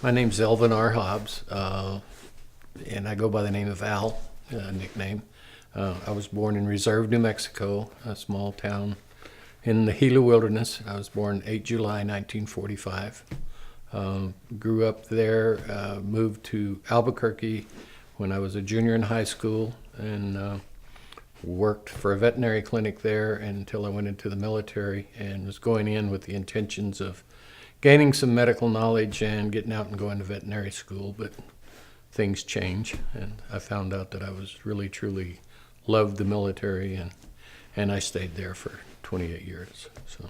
My name's Elvin Hobbs, and I go by the name of Al, nickname. I was born in Reserve, New Mexico, a small town in the Gila Wilderness. I was born 8 July 1945. Grew up there, moved to Albuquerque when I was a junior in high school, and worked for a veterinary clinic there until I went into the military and was going in with the intentions of gaining some medical knowledge and getting out and going to veterinary school, but things change, and I found out that I was really truly loved the military, and I stayed there for 28 years. So.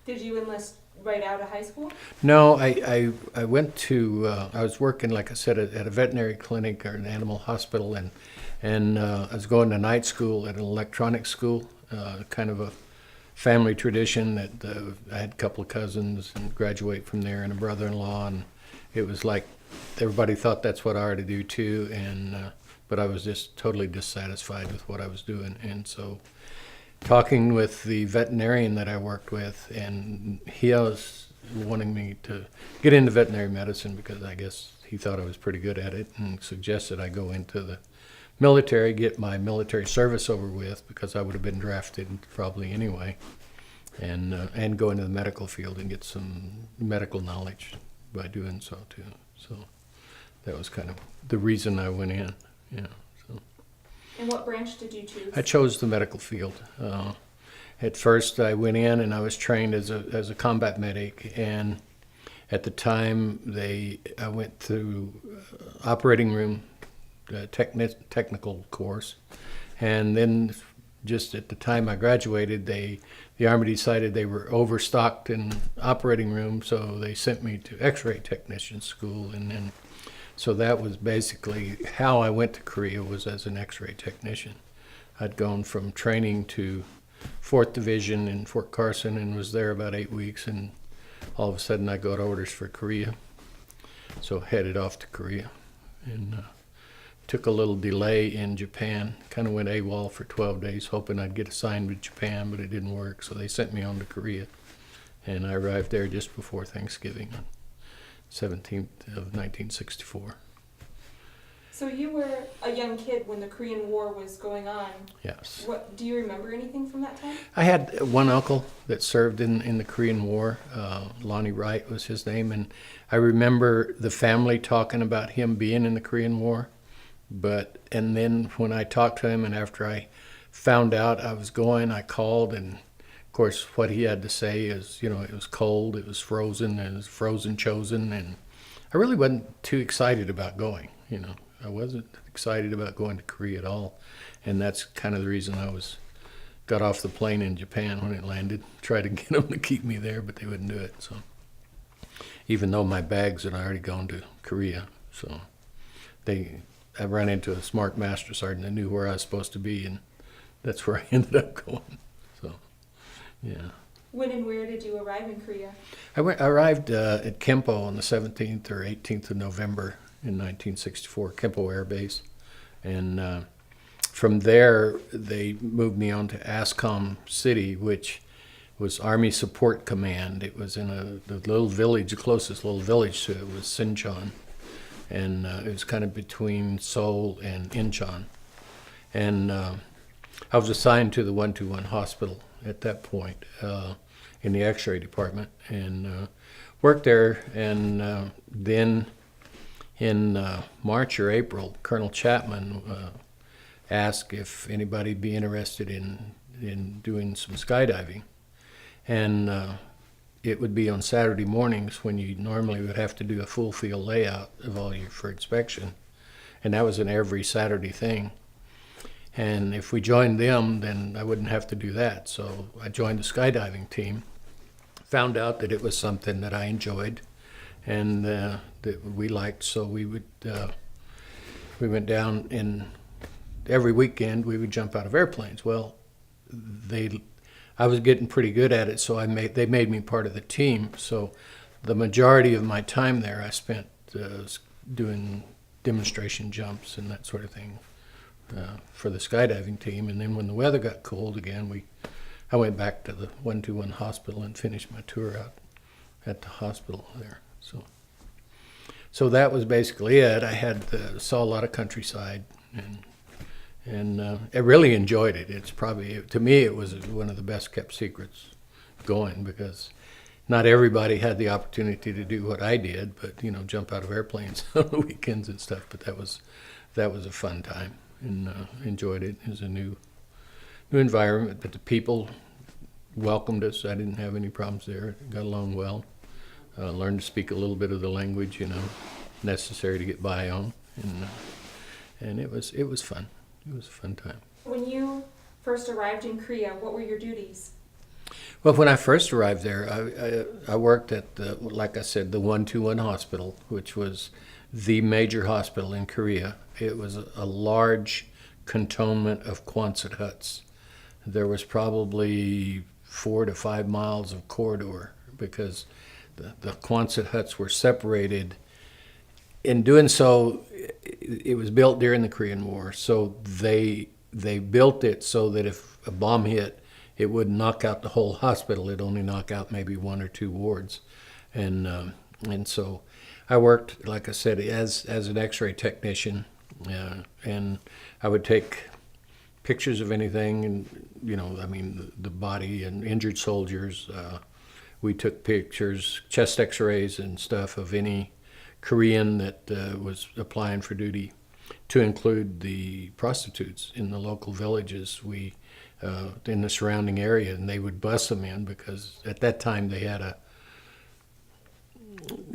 Did you enlist right out of high school? No, I went to I was working, like I said, at a veterinary clinic or an animal hospital, and I was going to night school at an electronics school, kind of a family tradition that I had a couple of cousins and graduate from there, and a brother-in-law, and it was like everybody thought that's what I ought to do too, and but I was just totally dissatisfied with what I was doing, and so talking with the veterinarian that I worked with, and he was wanting me to get into veterinary medicine because I guess he thought I was pretty good at it, and suggested I go into the military, get my military service over with, because I would have been drafted probably anyway, and go into the medical field and get some medical knowledge by doing so too. So that was kind of the reason I went in. Yeah. So. And what branch did you choose? I chose the medical field. At first, I went in and I was trained as a combat medic, and at the time I went through operating room technical course, and then just at the time I graduated, the Army decided they were overstocked in operating room, so they sent me to X-ray technician school, and then so that was basically how I went to Korea, was as an X-ray technician. I'd gone from training to 4th Division in Fort Carson and was there about 8 weeks, and all of a sudden I got orders for Korea, so headed off to Korea, and took a little delay in Japan, kind of went AWOL for 12 days, hoping I'd get assigned to Japan, but it didn't work, so they sent me on to Korea, and I arrived there just before Thanksgiving on 17th of 1964. So you were a young kid when the Korean War was going on. Yes. What do you remember anything from that time? I had one uncle that served in the Korean War. Lonnie Wright was his name, and I remember the family talking about him being in the Korean War. And then when I talked to him, and after I found out I was going, I called, and of course what he had to say is, it was cold, it was frozen, and it was frozen chosen, and I really wasn't too excited about going. I wasn't excited about going to Korea at all, and that's kind of the reason I got off the plane in Japan when it landed. Tried to get them to keep me there, but they wouldn't do it. So even though my bags had already gone to Korea, so I ran into a smart master sergeant that knew where I was supposed to be, and that's where I ended up going. So, yeah. When and where did you arrive in Korea? I arrived at Kempo on the 17th or 18th of November in 1964, Kempo Air Base. And from there, they moved me on to ASCOM City, which was Army Support Command. It was in the little village, the closest little village to it was Sinchon. And it was kind of between Seoul and Incheon. And I was assigned to the 121 hospital at that point in the X-ray department, and worked there. And then in March or April, Colonel Chapman asked if anybody'd be interested in doing some skydiving. And it would be on Saturday mornings when you normally would have to do a full field layout of all for inspection. And that was an every Saturday thing. And if we joined them, then I wouldn't have to do that. So I joined the skydiving team, found out that it was something that I enjoyed and that we liked. So we went down, and every weekend we would jump out of airplanes. Well, I was getting pretty good at it, so they made me part of the team. So the majority of my time there I spent doing demonstration jumps and that sort of thing for the skydiving team. And then when the weather got cold again, I went back to the 121 hospital and finished my tour out at the hospital there. So so that was basically it. I saw a lot of countryside, and I really enjoyed it. It's probably, to me, it was one of the best kept secrets going, because not everybody had the opportunity to do what I did, but jump out of airplanes on the weekends and stuff. But that was a fun time, and enjoyed it. It was a new environment, but the people welcomed us. I didn't have any problems there. Got along well. Learned to speak a little bit of the language, necessary to get by on, and it was fun. It was a fun time. When you first arrived in Korea, what were your duties? Well, when I first arrived there, I worked at like I said, the 121 hospital, which was the major hospital in Korea. It was a large cantonment of Quonset huts. There was probably 4 to 5 miles of corridor, because the Quonset huts were separated. In doing so, it was built during the Korean War, so they built it so that if a bomb hit, it wouldn't knock out the whole hospital. It'd only knock out maybe 1 or 2 wards, and so I worked, like I said, as an X-ray technician, and I would take pictures of anything, and the body and injured soldiers. We took pictures, chest X-rays and stuff of any Korean that was applying for duty, to include the prostitutes in the local villages. We in the surrounding area, and they would bus them in, because at that time they had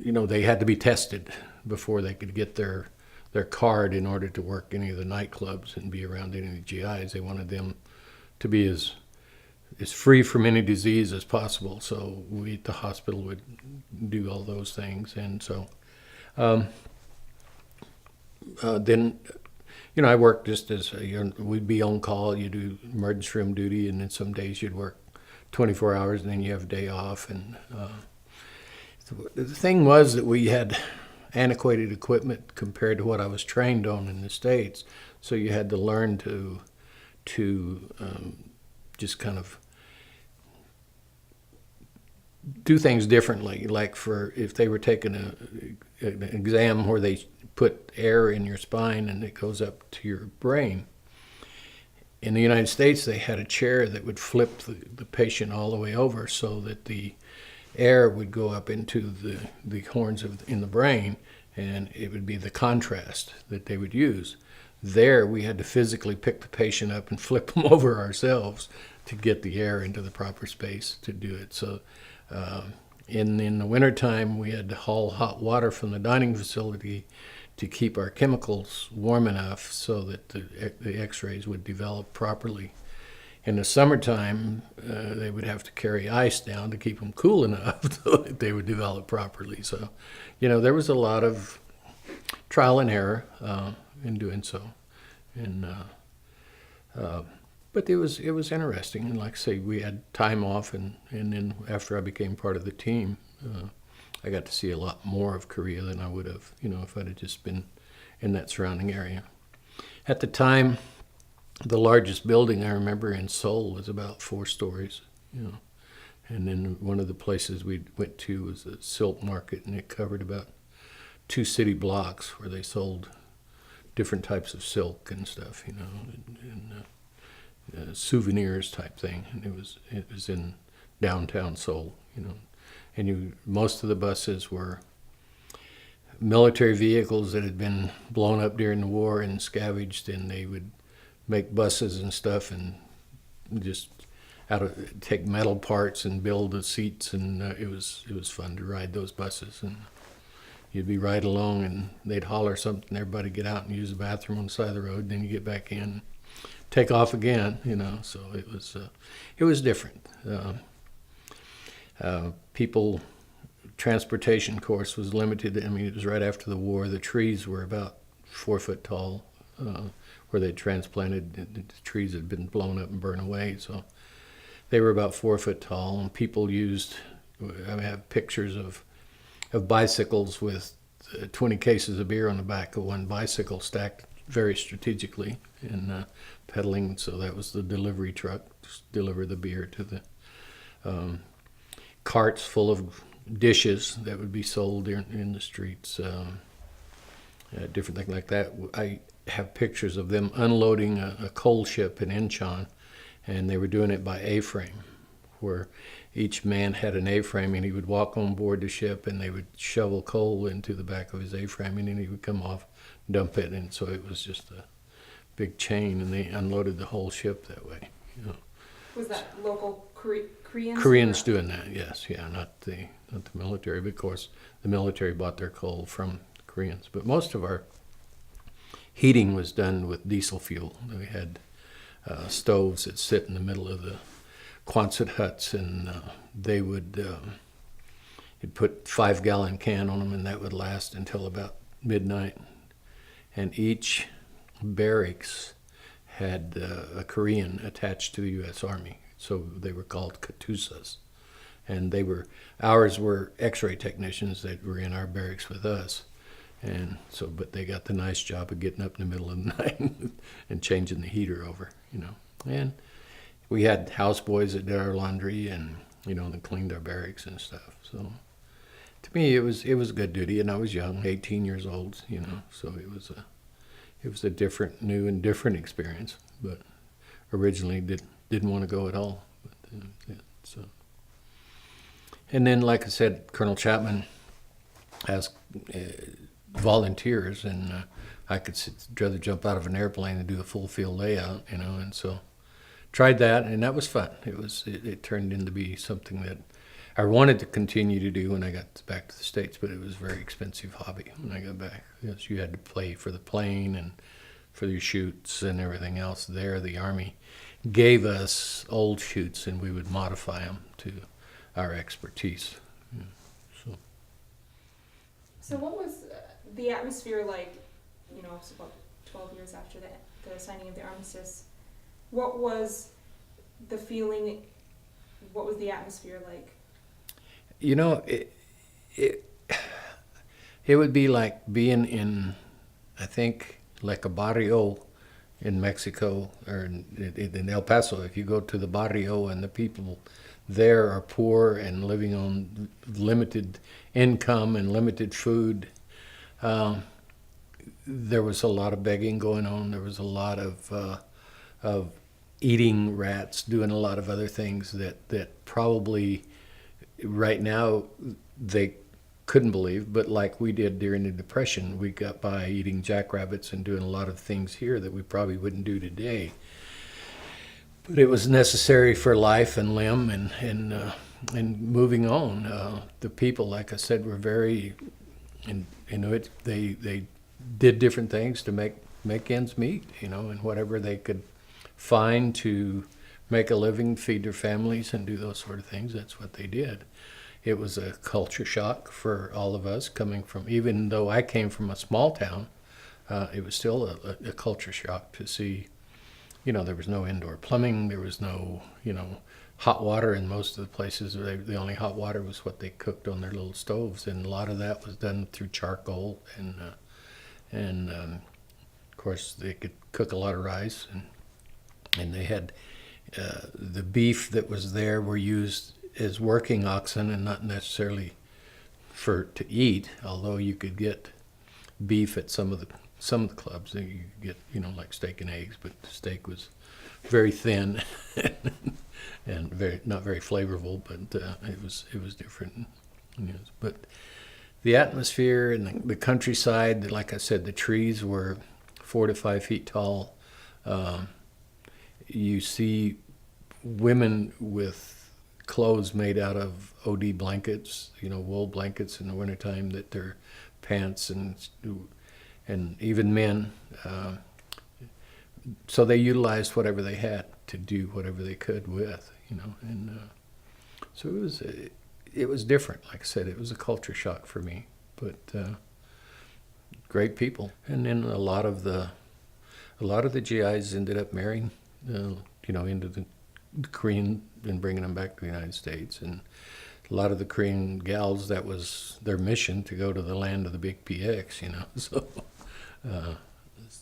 they had to be tested before they could get their card in order to work any of the nightclubs and be around any of the GIs. They wanted them to be as free from any disease as possible. So we at the hospital would do all those things. And so then, I worked just as we'd be on call. You do emergency room duty, and then some days you'd work 24 hours, and then you have a day off. And the thing was that we had antiquated equipment compared to what I was trained on in the States. So you had to learn to just kind of do things differently. Like if they were taking an exam where they put air in your spine and it goes up to your brain. In the United States, they had a chair that would flip the patient all the way over, so that the air would go up into the horns in the brain, and it would be the contrast that they would use. There, we had to physically pick the patient up and flip them over ourselves to get the air into the proper space to do it. So in the wintertime, we had to haul hot water from the dining facility to keep our chemicals warm enough so that the X-rays would develop properly. In the summertime, they would have to carry ice down to keep them cool enough so that they would develop properly. So, there was a lot of trial and error in doing so, and but it was interesting. And like I say, we had time off, and then after I became part of the team, I got to see a lot more of Korea than I would have, if I'd have just been in that surrounding area. At the time, the largest building I remember in Seoul was about 4 stories, And then one of the places we went to was a silk market, and it covered about 2 city blocks where they sold different types of silk and stuff, and souvenirs type thing. And it was in downtown Seoul, And most of the buses were military vehicles that had been blown up during the war and scavenged, and they would make buses and stuff, and just take metal parts and build the seats, and it was fun to ride those buses. And you'd be right along, and they'd holler something, everybody get out and use the bathroom on the side of the road, then you get back in, take off again, So it was different. Transportation course was limited. I mean, it was right after the war. The trees were about 4 foot tall, where they transplanted. The trees had been blown up and burned away, so they were about 4 foot tall. And people I have pictures of bicycles with 20 cases of beer on the back of one bicycle, stacked very strategically and pedaling. So that was the delivery truck, just deliver the beer to the carts full of dishes that would be sold in the streets. different things like that. I have pictures of them unloading a coal ship in Incheon, and they were doing it by A-frame, where each man had an A-frame, and he would walk on board the ship, and they would shovel coal into the back of his A-frame, and then he would come off, dump it, and so it was just a big chain, and they unloaded the whole ship that way. You know. Was that local Koreans? Koreans doing that, yes, yeah, not the military, but of course the military bought their coal from the Koreans. But most of our heating was done with diesel fuel. We had stoves that sit in the middle of the Quonset huts, and they would you'd put 5-gallon can on them, and that would last until about midnight. And each barracks had a Korean attached to the U.S. Army, so they were called Katusas. And ours were X-ray technicians that were in our barracks with us. And so, but they got the nice job of getting up in the middle of the night and changing the heater over, you know. And we had houseboys that did our laundry and, you know, that cleaned our barracks and stuff. So to me, it was good duty, and I was young, 18 years old, you know. So it was a different, new and different experience. But originally didn't want to go at all. But, yeah, so. And then, like I said, Colonel Chapman asked volunteers, and I could rather jump out of an airplane and do a full field layout, you know, and so tried that, and that was fun. It turned into be something that I wanted to continue to do when I got back to the States, but it was a very expensive hobby when I got back. Yes, you had to pay for the plane and for your chutes and everything else there. The Army gave us old chutes, and we would modify them to our expertise. Yeah, so what was the atmosphere like, you know, it's about 12 years after the signing of the armistice? What was the feeling, what was the atmosphere like? You know, it would be like being in, I think, like a barrio in Mexico or in El Paso. If you go to the barrio and the people there are poor and living on limited income and limited food, there was a lot of begging going on. There was a lot of eating rats, doing a lot of other things that probably right now they couldn't believe, but like we did during the Depression, we got by eating jackrabbits and doing a lot of things here that we probably wouldn't do today. But it was necessary for life and limb and moving on. The people, like I said, were very Inuit. They did different things to make ends meet, you know, and whatever they could find to make a living, feed their families, and do those sort of things. That's what they did. It was a culture shock for all of us coming from, even though I came from a small town, it was still a culture shock to see. You know, there was no indoor plumbing. There was no, you know, hot water in most of the places. The only hot water was what they cooked on their little stoves, and a lot of that was done through charcoal. And of course, they could cook a lot of rice, and they had the beef that was there were used as working oxen and not necessarily to eat. Although you could get beef at some of the clubs, you could get, you know, like steak and eggs, but the steak was very thin and not very flavorful, but it was different. Yes. But the atmosphere and the countryside, like I said, the trees were 4 to 5 feet tall. You see women with clothes made out of OD blankets, you know, wool blankets in the wintertime, that their pants and even men. So they utilized whatever they had to do whatever they could with, you know. And so it was different. Like I said, it was a culture shock for me, but great people. And then a lot of the GIs ended up marrying, you know, into the Korean and bringing them back to the United States. And a lot of the Korean gals, that was their mission, to go to the land of the big PX, you know. So,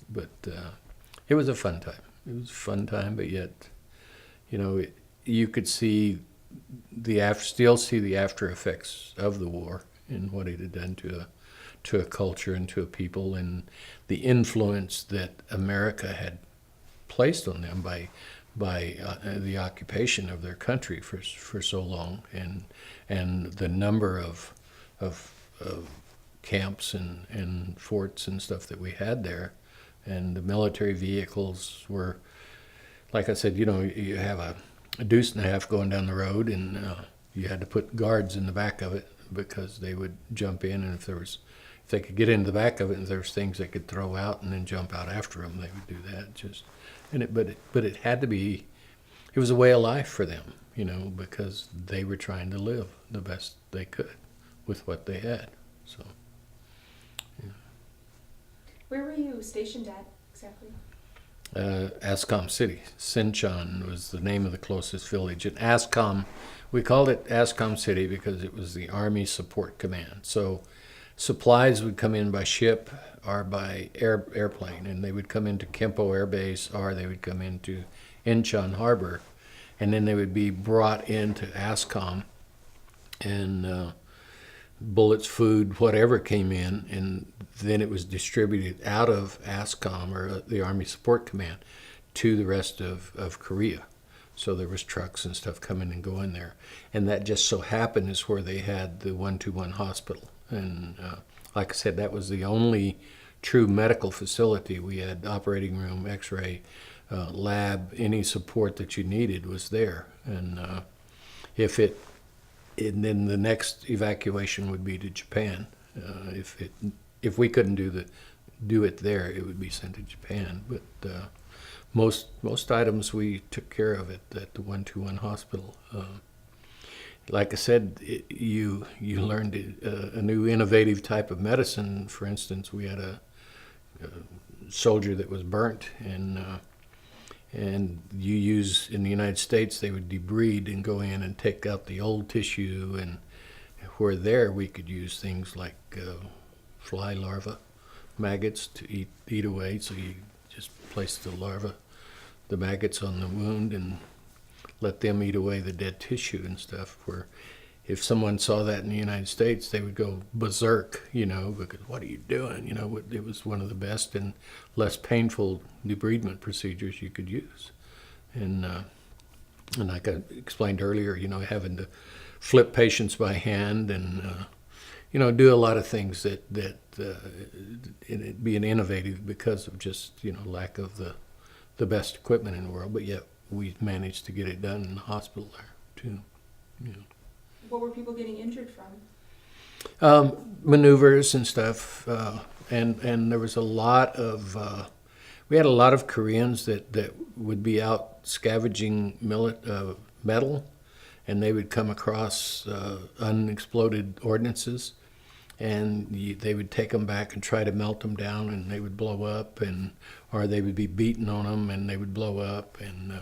but it was a fun time. It was a fun time, but yet, you know, you could see still see the after effects of the war, and what it had done to a culture and to a people, and the influence that America had placed on them by the occupation of their country for so long, and the number of camps and forts and stuff that we had there, and the military vehicles were, like I said, you have a deuce and a half going down the road, and you had to put guards in the back of it because they would jump in, and if they could get into the back of it, and there's things they could throw out and then jump out after them, they would do that. But it had to be. It was a way of life for them, because they were trying to live the best they could with what they had. So. Yeah. Where were you stationed at exactly? Ascom City. Sinchon was the name of the closest village. And Ascom, we called it Ascom City because it was the Army Support Command. So supplies would come in by ship or by airplane, and they would come into Kempo Air Base, or they would come into Incheon Harbor, and then they would be brought into Ascom, and bullets, food, whatever came in, and then it was distributed out of ASCOM, or the Army Support Command, to the rest of Korea. So there was trucks and stuff coming and going there. And that just so happened is where they had the 121 hospital. And like I said, that was the only true medical facility. We had operating room, x-ray, lab, any support that you needed was there. And and then the next evacuation would be to Japan. If we couldn't do it there, it would be sent to Japan. But most items we took care of at the 121 hospital. Like I said, you learned a new innovative type of medicine. For instance, we had a soldier that was burnt, and you use, in the United States, they would debride and go in and take out the old tissue, and where there we could use things like fly larvae, maggots to eat away. So you just place the maggots on the wound and let them eat away the dead tissue and stuff. Where if someone saw that in the United States, they would go berserk, because what are you doing? It was one of the best and less painful debridement procedures you could use. And like I explained earlier, having to flip patients by hand and, do a lot of things that being innovative because of just, lack of the best equipment in the world. But yet we managed to get it done in the hospital there, too. What were people getting injured from? Maneuvers and stuff, and there was a lot of we had a lot of Koreans that would be out scavenging metal, and they would come across unexploded ordnances, and they would take them back and try to melt them down, and they would blow up, or they would be beaten on them and they would blow up, and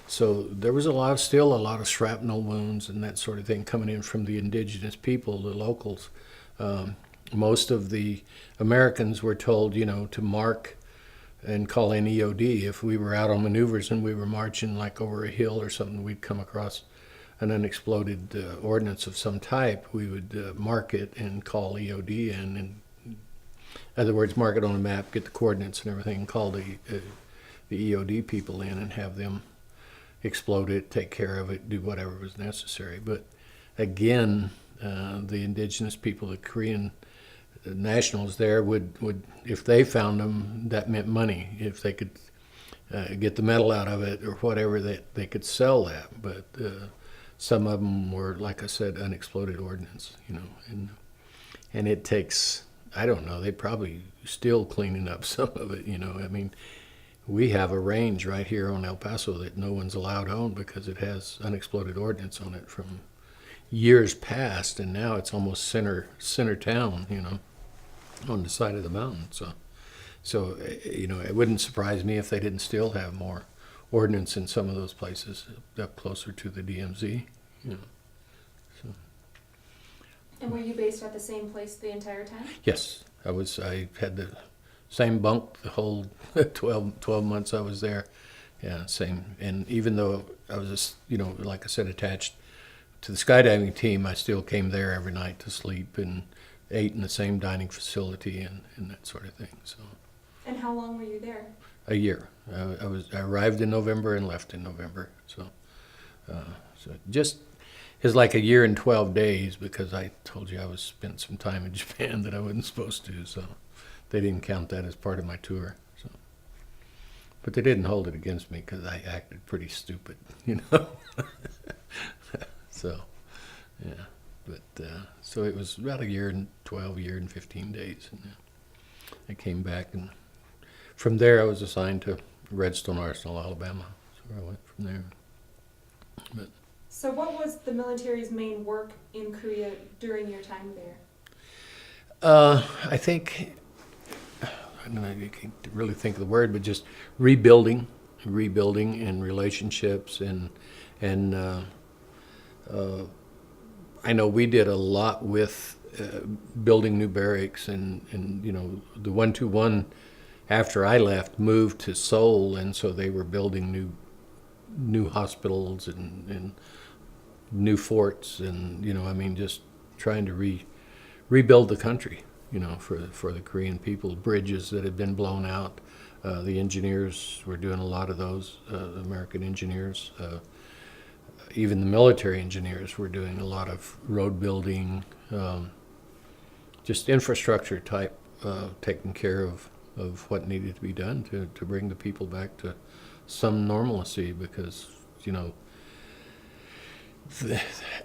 so there was still a lot of shrapnel wounds and that sort of thing coming in from the indigenous people, the locals. Most of the Americans were told, to mark and call in EOD. If we were out on maneuvers and we were marching like over a hill or something, we'd come across an unexploded ordnance of some type, we would mark it and call EOD in. In other words, mark it on a map, get the coordinates and everything, and call the EOD people in and have them explode it, take care of it, do whatever was necessary. But again, the indigenous people, the Korean nationals there would if they found them, that meant money. If they could get the metal out of it or whatever, that they could sell that. But some of them were, like I said, unexploded ordnance, and it takes, I don't know, they probably still cleaning up some of it, I mean, we have a range right here on El Paso that no one's allowed on because it has unexploded ordnance on it from years past, and now it's almost center town, on the side of the mountain. So it wouldn't surprise me if they didn't still have more ordnance in some of those places up closer to the DMZ. So. And were you based at the same place the entire time? Yes, I had the same bunk the whole 12 months I was there. Yeah, same. And even though I was just, like I said, attached to the skydiving team, I still came there every night to sleep and ate in the same dining facility and that sort of thing. So And how long were you there? a year. I arrived in November and left in November. So just it's like a year and 12 days because I told you I was spent some time in Japan that I wasn't supposed to. So they didn't count that as part of my tour. So, but they didn't hold it against me because I acted pretty stupid, you know. So yeah, but so it was about a year and 12, year and 15 days, and I came back, and from there I was assigned to Redstone Arsenal, Alabama. So I went from there. But So what was the military's main work in Korea during your time there? I think, I don't know, you can't really think of the word, but just rebuilding and relationships and I know we did a lot with building new barracks and you know, the 121 after I left moved to Seoul, and so they were building new hospitals and new forts, and you know, I mean, just trying to rebuild the country, you know, for the Korean people. Bridges that had been blown out, the engineers were doing a lot of those, American engineers. Even the military engineers were doing a lot of road building, just infrastructure type, taking care of what needed to be done to bring the people back to some normalcy, because, you know,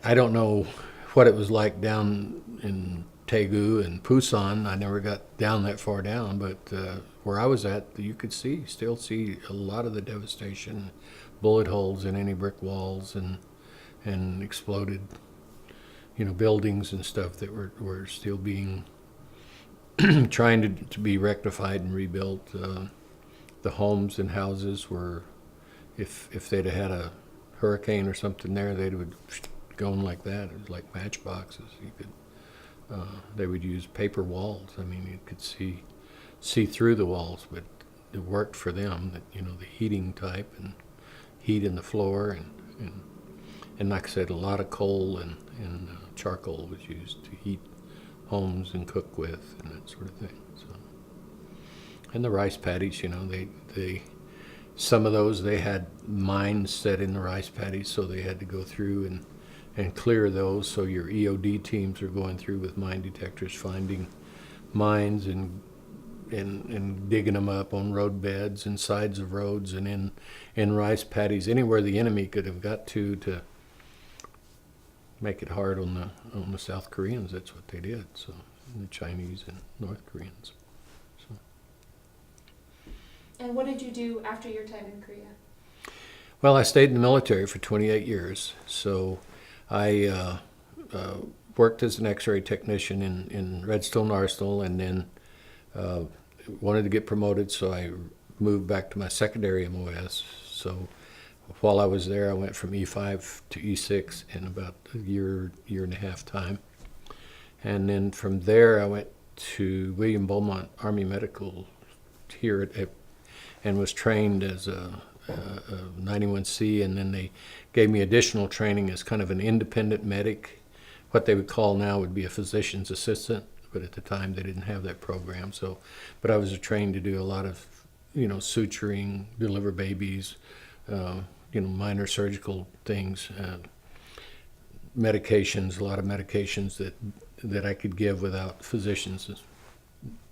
I don't know what it was like down in Daegu and Busan. I never got down that far down, but where I was at, you could still see a lot of the devastation, bullet holes in any brick walls and exploded, you know, buildings and stuff that were still being trying to be rectified and rebuilt. The homes and houses were, if they'd have had a hurricane or something there, they would going like that. It was like matchboxes. You could, they would use paper walls. I mean, you could see through the walls, but it worked for them. That, you know, the heating type and heat in the floor and like I said, a lot of coal and charcoal was used to heat homes and cook with and that sort of thing. So, and the rice paddies, you know, they some of those, they had mines set in the rice paddies, so they had to go through and clear those. So your EOD teams are going through with mine detectors, finding mines and digging them up on road beds and sides of roads and in rice paddies, anywhere the enemy could have got to make it hard on the South Koreans. That's what they did. So the Chinese and North Koreans. So. And what did you do after your time in Korea? Well, I stayed in the military for 28 years. So I worked as an X-ray technician in Redstone Arsenal, and then wanted to get promoted, so I moved back to my secondary MOS. So while I was there, I went from E5 to E6 in about a year and a half time. And then from there, I went to William Beaumont Army Medical here and was trained as a 91C, and then they gave me additional training as kind of an independent medic. What they would call now would be a physician's assistant, but at the time they didn't have that program. So, but I was trained to do a lot of, you know, suturing, deliver babies, you know, minor surgical things, medications, a lot of medications that I could give without physicians.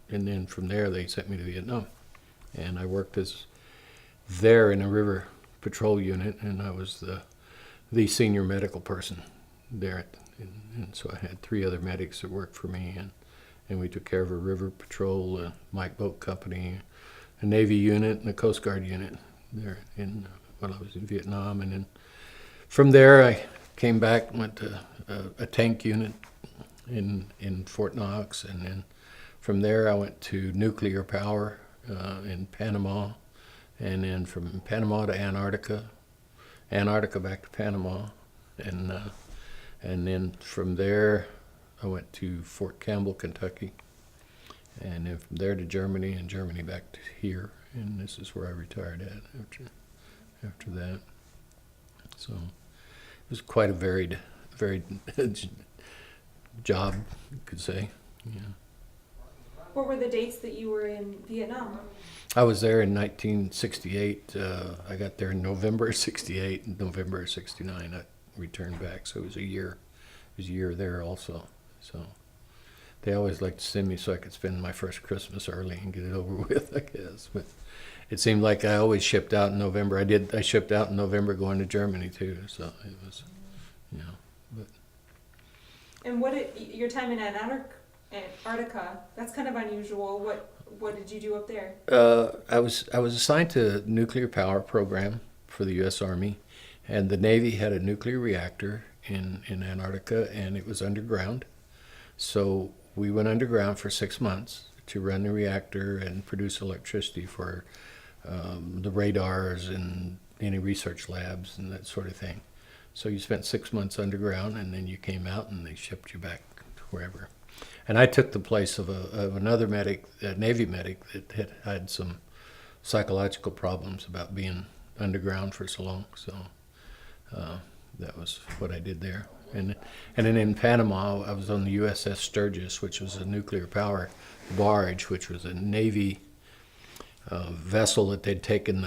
And then from there, they sent me to Vietnam. And I worked there in a river patrol unit, and I was the senior medical person there. And so I had 3 other medics that worked for me, and we took care of a river patrol, a Mike Boat Company, a Navy unit, and a Coast Guard unit there when I was in Vietnam. And then from there, I came back, went to a tank unit in Fort Knox, and then from there I went to nuclear power in Panama, and then from Panama to Antarctica back to Panama, and then from there I went to Fort Campbell, Kentucky, and then from there to Germany, and Germany back to here, and this is where I retired at after that. So it was quite a varied varied job, you could say. Yeah. What were the dates that you were in Vietnam? I was there in 1968. I got there in November of 68 and November of 69. I returned back, so it was a year. It was a year there also. So they always liked to send me so I could spend my first Christmas early and get it over with, I guess. But it seemed like I always shipped out in November. I shipped out in November going to Germany too. So it was, you know. But And your time in Antarctica? That's kind of unusual. What did you do up there? I was assigned to a nuclear power program for the U.S. Army, and the Navy had a nuclear reactor in Antarctica, and it was underground. So we went underground for 6 months to run the reactor and produce electricity for the radars and any research labs and that sort of thing. So you spent 6 months underground, and then you came out and they shipped you back to wherever. And I took the place of another medic, a Navy medic, that had some psychological problems about being underground for so long. So that was what I did there. And then in Panama, I was on the USS Sturgis, which was a nuclear power barge, which was a Navy vessel that they'd taken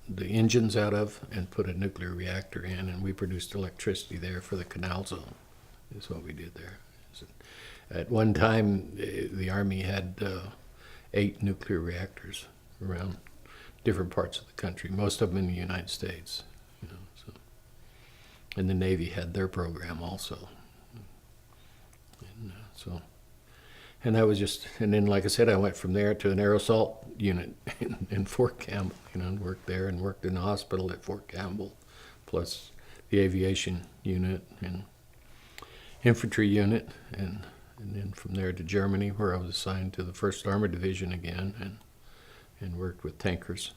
the engines out of and put a nuclear reactor in, and we produced electricity there for the Canal Zone. Is what we did there. At one time, the Army had 8 nuclear reactors around different parts of the country, most of them in the United States. You know, so. And the Navy had their program also. And I was and then, like I said, I went from there to an air assault unit in Fort Campbell, you know, and worked there and worked in the hospital at Fort Campbell, plus the aviation unit and infantry unit, and then from there to Germany, where I was assigned to the 1st Armored Division again, and worked with tankers.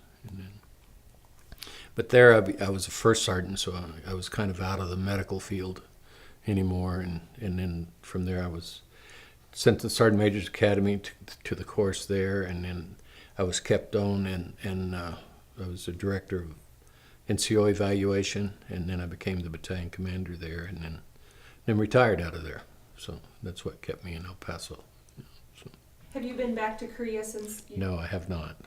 But there I was a first sergeant, so I was kind of out of the medical field anymore, and then from there I was sent to the Sergeant Major's Academy to the course there, and then I was kept on, and I was the director of NCO evaluation, and then I became the battalion commander there, and then retired out of there. So that's what kept me in El Paso. Have you been back to Korea since? No, I have not.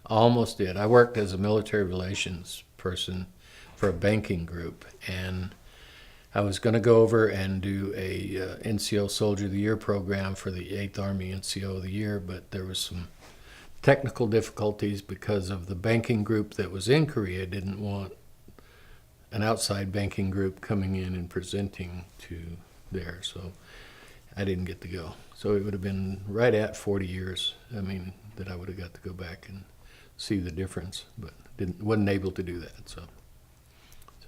I almost did. I worked as a military relations person for a banking group, and I was going to go over and do a NCO Soldier of the Year program for the 8th Army NCO of the Year, but there was some technical difficulties because of the banking group that was in Korea didn't want an outside banking group coming in and presenting to there, so I didn't get to go. So it would have been right at 40 years, that I would have got to go back and see the difference, but wasn't able to do that, so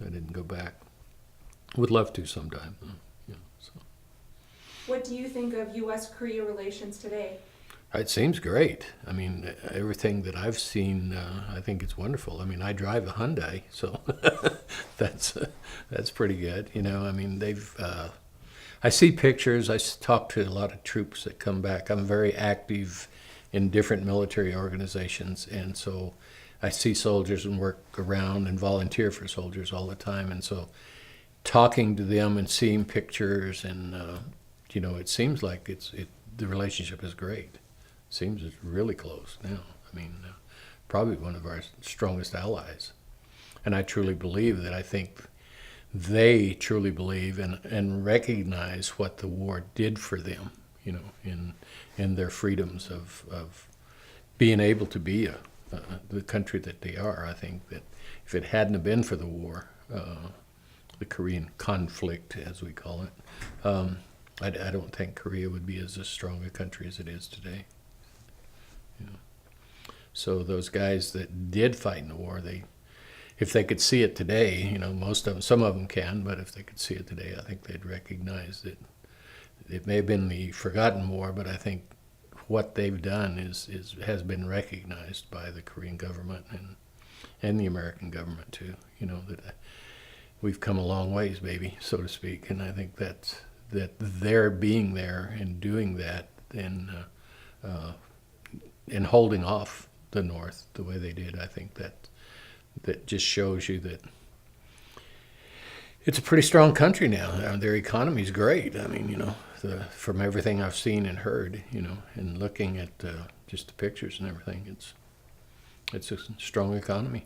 I didn't go back. Would love to sometime. So. What do you think of U.S. Korea relations today? It seems great. Everything that I've seen, I think it's wonderful. I drive a Hyundai, so that's pretty good. I see pictures. I talk to a lot of troops that come back. I'm very active in different military organizations, and so I see soldiers and work around and volunteer for soldiers all the time, and so talking to them and seeing pictures, and it seems like the relationship is great. It seems it's really close now. Probably one of our strongest allies, and I truly believe that. I think they truly believe and recognize what the war did for them, in their freedoms of being able to be the country that they are. I think that if it hadn't have been for the war, the Korean conflict, as we call it, I don't think Korea would be as strong a country as it is today. So those guys that did fight in the war, if they could see it today, most of them, some of them can, but if they could see it today, I think they'd recognize that it may have been the forgotten war, but I think what they've done has been recognized by the Korean government and the American government too. That we've come a long ways, baby, so to speak, and I think that their being there and doing that and holding off the North the way they did, I think that just shows you that It's a pretty strong country now. Their economy's great. I mean, from everything I've seen and heard, and looking at just the pictures and everything, it's a strong economy.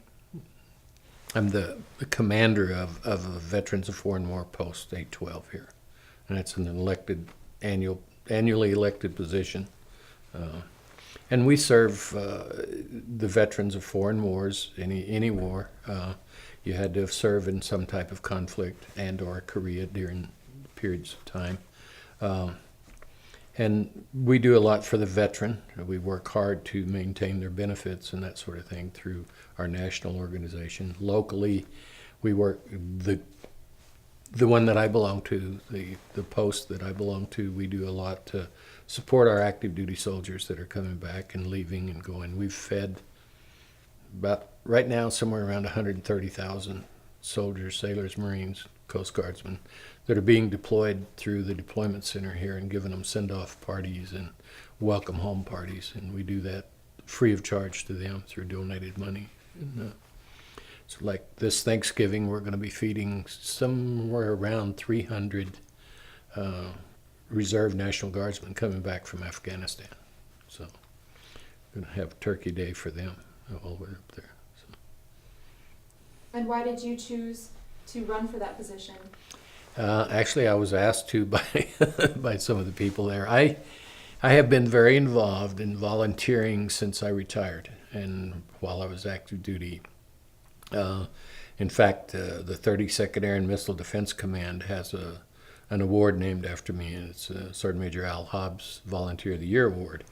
I'm the commander of a Veterans of Foreign War Post 812 here, and that's an annually elected position. And we serve the veterans of foreign wars, any war. You had to have served in some type of conflict and/or Korea during periods of time. And we do a lot for the veteran. We work hard to maintain their benefits and that sort of thing through our national organization. Locally, we work the one that I belong to, the post that I belong to. We do a lot to support our active duty soldiers that are coming back and leaving and going. We've fed about right now somewhere around 130,000 soldiers, sailors, Marines, Coast Guardsmen that are being deployed through the deployment center here and giving them send-off parties and welcome home parties. And we do that free of charge to them through donated money. And, so like this Thanksgiving, we're going to be feeding somewhere around 300 Reserve National Guardsmen coming back from Afghanistan. So we're going to have Turkey Day for them all the way up there. So. And why did you choose to run for that position? Actually, I was asked to by by some of the people there. I have been very involved in volunteering since I retired and while I was active duty. In fact, the 32nd Air and Missile Defense Command has an award named after me, and it's Sergeant Major Al Hobbs Volunteer of the Year Award.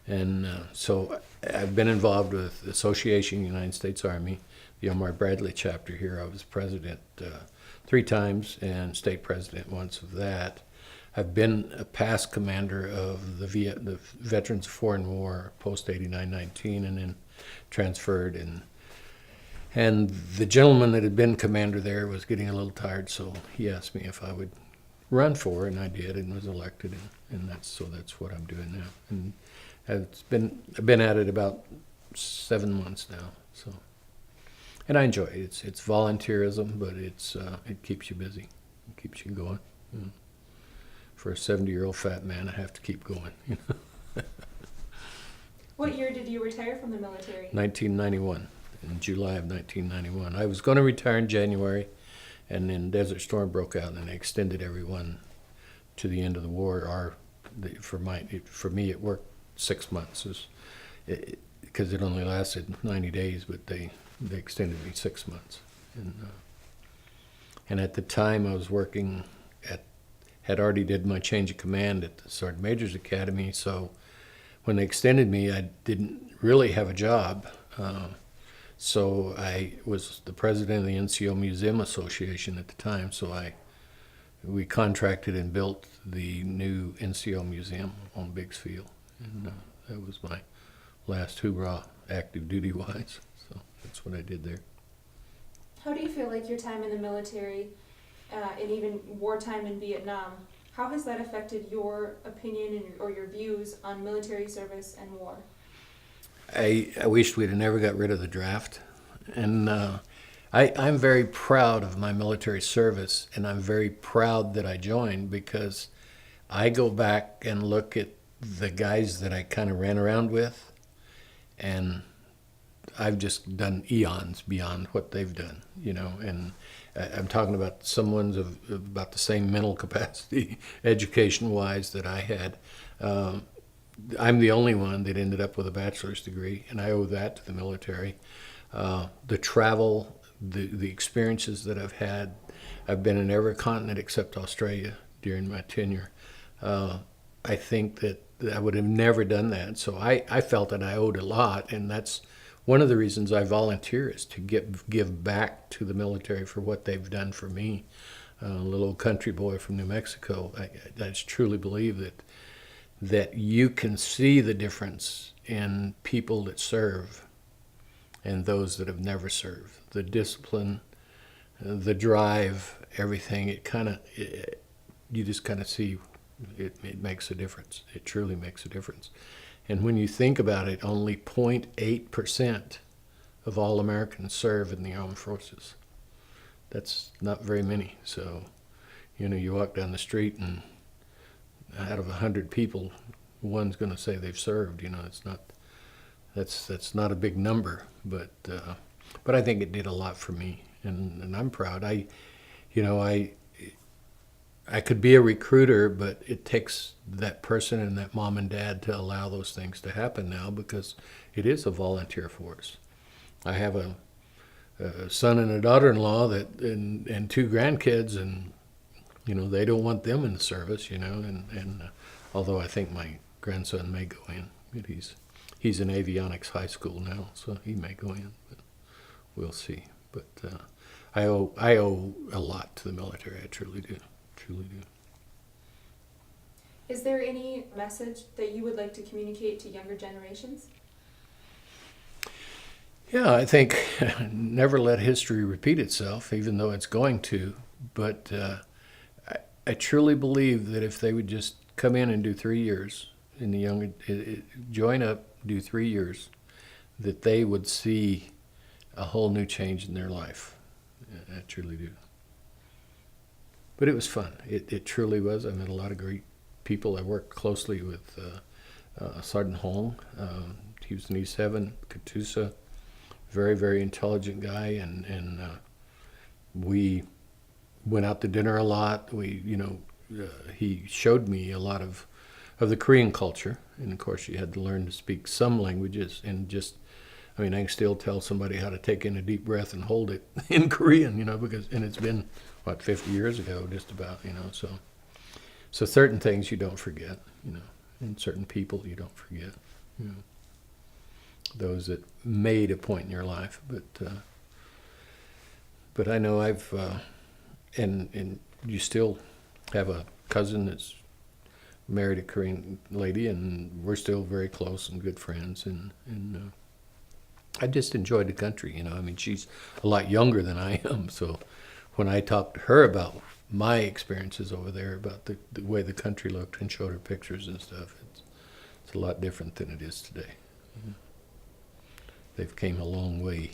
And so I've been involved with the Association United States Army, the Omar Bradley chapter here. I was president 3 times and state president once of that. I've been a past commander of the Veterans of Foreign War, Post 8919, and then transferred. And the gentleman that had been commander there was getting a little tired, so he asked me if I would run for it, and I did, and was elected, and that's what I'm doing now. And I've been at it about 7 months now, so. And I enjoy it. It's volunteerism, but it keeps you busy. It keeps you going. For a 70-year-old fat man, I have to keep going. What year did you retire from the military? 1991, in July of 1991. I was going to retire in January, and then Desert Storm broke out, and they extended everyone to the end of the war. For me, it worked 6 months, because it only lasted 90 days, but they extended me 6 months. And at the time I was working had already did my change of command at the Sergeant Major's Academy, so when they extended me, I didn't really have a job. So I was the president of the NCO Museum Association at the time, so we contracted and built the new NCO Museum on Biggs Field. And that was my last hoorah, active duty wise. So that's what I did there. How do you feel like your time in the military, and even wartime in Vietnam, how has that affected your opinion or your views on military service and war? I wished we'd have never got rid of the draft. And I'm very proud of my military service, and I'm very proud that I joined, because I go back and look at the guys that I kind of ran around with, and I've just done eons beyond what they've done, and I'm talking about someone's of about the same mental capacity, education-wise, that I had. I'm the only one that ended up with a bachelor's degree, and I owe that to the military. The travel, the experiences that I've had. I've been in every continent except Australia during my tenure. I think that I would have never done that, so I felt that I owed a lot, and that's one of the reasons I volunteer, is to give back to the military for what they've done for me. A little old country boy from New Mexico, I just truly believe that you can see the difference in people that serve and those that have never served. The discipline, the drive, everything, you just kind of see it makes a difference. It truly makes a difference. And when you think about it, only 0.8% of all Americans serve in the armed forces. that's not very many. So, you know, you walk down the street and out of 100 people, one's going to say they've served. You know, it's not, that's not a big number, but I think it did a lot for me, and I'm proud. You know, I could be a recruiter, but it takes that person and that mom and dad to allow those things to happen now, because it is a volunteer force. I have a son and a daughter-in-law and two grandkids, and you know, they don't want them in the service. You know, and although I think my grandson may go in, but he's in avionics high school now, so he may go in. But we'll see. But I owe a lot to the military. I truly do. Truly do. Is there any message that you would like to communicate to younger generations? Yeah, I think never let history repeat itself, even though it's going to. But I truly believe that if they would just come in and do 3 years in the young, join up, do 3 years, that they would see a whole new change in their life. I truly do. But it was fun. It truly was. I met a lot of great people. I worked closely with Sergeant Holm. He was an E7, Catoosa, very, very intelligent guy, and we went out to dinner a lot. He showed me a lot of the Korean culture, and of course you had to learn to speak some languages, and I can still tell somebody how to take in a deep breath and hold it in Korean, you know, and it's been, 50 years ago, just about, you know, so certain things you don't forget, you know, and certain people you don't forget, you know, those that made a point in your life, but I know and you still have a cousin that's married a Korean lady, and we're still very close and good friends, and I just enjoyed the country, you know. I mean, she's a lot younger than I am, so when I talked to her about my experiences over there, about the way the country looked, and showed her pictures and stuff, it's a lot different than it is today. They've came a long way.